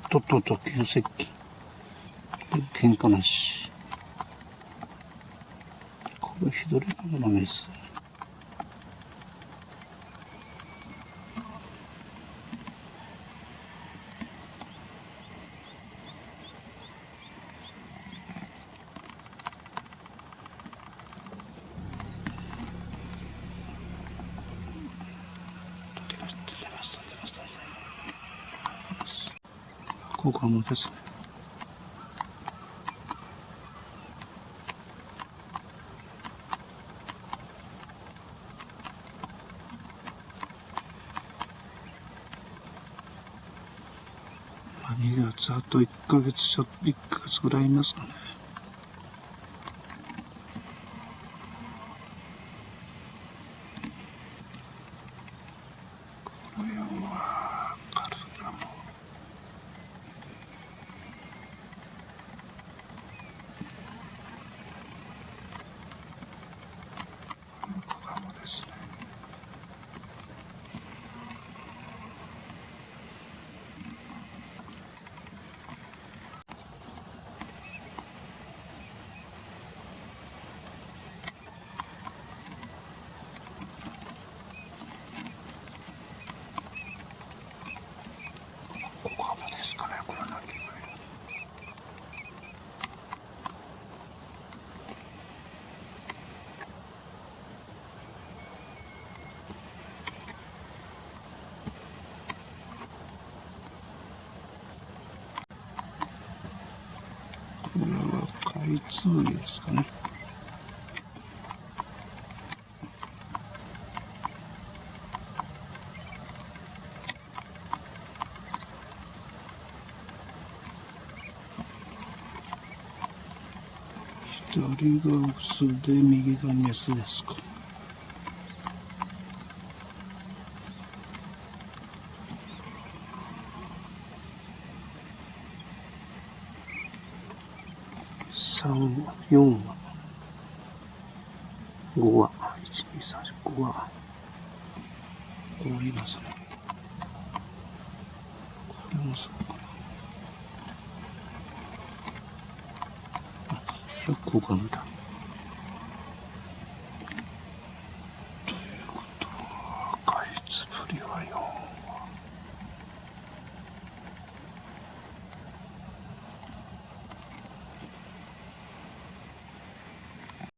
急接近。で、喧嘩なし。これ左側のメス。ここはもうですね。2月あと1ヶ月ぐらいいますかね。これはカルガモ。コガモですね。コガモですかね、この鳴き声。これはカイツブリですかね。左がオスで右がメスですか。3、4羽、5羽、1、2、3、5羽。5羽いますね。これもそうかな。これはコガモだ。ということは、カイツブリは4